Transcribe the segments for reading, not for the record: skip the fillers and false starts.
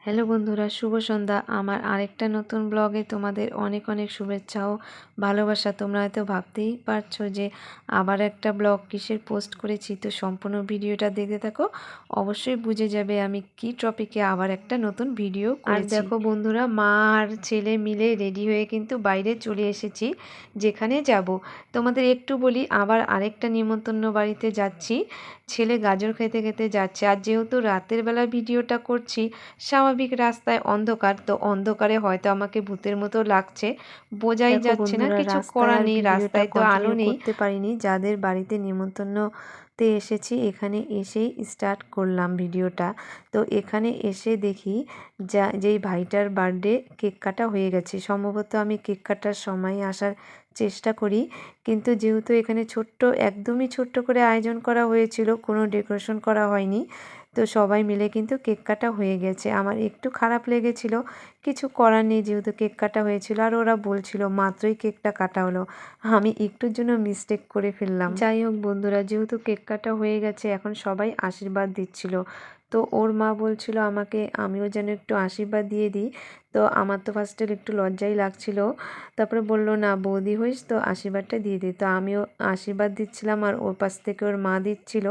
Hello বন্ধুরা, শুভ সন্ধ্যা। আমার আরেকটা নতুন ব্লগে তোমাদের অনেক অনেক শুভেচ্ছা ও ভালোবাসা। তোমরা হয়তো ভাবতেই পারছো যে আবার একটা ব্লগ কিসের পোস্ট করেছি, তো সম্পূর্ণ ভিডিওটা দেখতে থাকো। অবশ্যই বুঝে যাবে আমি কি টপিকে আবার একটা নতুন ভিডিও করেছি। আর দেখো বন্ধুরা, মা আর ছেলে মিলে রেডি হয়ে কিন্তু বাইরে চলে এসেছি যেখানে যাব। তোমাদের একটু বলি, আবার আরেকটা নিমন্ত্রণ বাড়িতে যাচ্ছি। ছেলে গাজর খেতে খেতে যাচ্ছে। আর যেহেতু রাতের বেলা ভিডিওটা করছি, স্বাভাবিক রাস্তায় অন্ধকার, তো অন্ধকারে হয়তো আমাকে ভূতের মতো লাগছে, বোঝাই যাচ্ছে না, কিছু করার নেই, রাস্তায় তো আলো নেই। করতে পারিনি, যাদের বাড়িতে নিমন্ত্রণতে এসেছি এখানে এসেই স্টার্ট করলাম ভিডিওটা। তো এখানে এসে দেখি যেই ভাইটার বার্থডে কেক কাটা হয়ে গেছে। সম্ভবত আমি কেক কাটার সময় আসার চেষ্টা করি, কিন্তু যেহেতু এখানে একদমই ছোট্ট করে আয়োজন করা হয়েছিল, কোনো ডেকোরেশন করা হয়নি, তো সবাই মিলে কিন্তু কেক কাটা হয়ে গেছে। আমার একটু খারাপ লেগেছিল, কিছু করার নেই, যেহেতু কেক কাটা হয়েছিল। আর ওরা বলছিল মাত্রই কেকটা কাটা হলো, আমি একটুর জন্য মিস্টেক করে ফেললাম। যাই হোক বন্ধুরা, যেহেতু কেক কাটা হয়ে গেছে, এখন সবাই আশীর্বাদ দিচ্ছিল। তো ওর মা বলছিল আমাকে আমিও যেন একটু আশীর্বাদ দিয়ে দিই। তো আমার তো ফার্স্টে একটু লজ্জাই লাগছিল, তারপরে বলল না বৌদি হইস, তো আশীর্বাদটা দিয়ে দিই। তো আমিও আশীর্বাদ দিচ্ছিলাম আর ওর পাশ থেকে ওর মা দিচ্ছিল।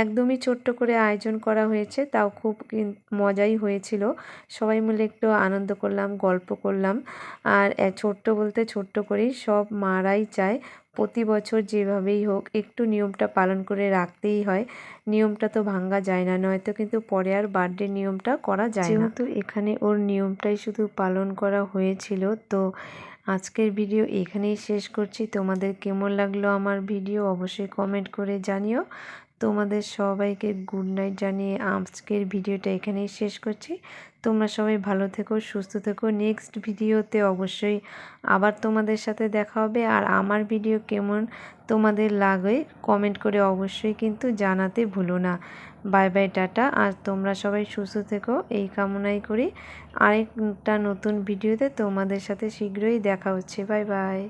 একদমই ছোট্ট করে আয়োজন করা হয়েছে, তাও খুব মজাই হয়েছিল। সবাই মিলে একটু আনন্দ করলাম, গল্প করলাম। আর ছোট্ট বলতে ছোট্ট করেই সব মারাই চায় প্রতি বছর যেভাবেই হোক একটু নিয়মটা পালন করে রাখতেই হয়। নিয়মটা তো ভাঙা যায় না, নয়তো কিন্তু পরে আর বার্থডে নিয়মটা করা যায় না। যেহেতু এখানে ওর নিয়মটাই শুধু পালন করা হয়েছিল, তো আজকের ভিডিও এখানেই শেষ করছি। তোমাদের কেমন লাগলো আমার ভিডিও অবশ্যই কমেন্ট করে জানিও। তোমাদের সবাইকে গুড নাইট জানিয়ে আজকের ভিডিওটা এখানেই শেষ করছি। তোমরা সবাই ভালো থেকো, সুস্থ থেকো। নেক্সট ভিডিওতে অবশ্যই আবার তোমাদের সাথে দেখা হবে। আর আমার ভিডিও কেমন তোমাদের লাগে কমেন্ট করে অবশ্যই কিন্তু জানাতে ভুলো না। Bye bye, tata. আর তোমরা সবাই সুস্থ থেকো এই কামনাই করি। আরেকটা নতুন ভিডিওতে তোমাদের সাথে শীঘ্রই দেখা হচ্ছে। Bye bye.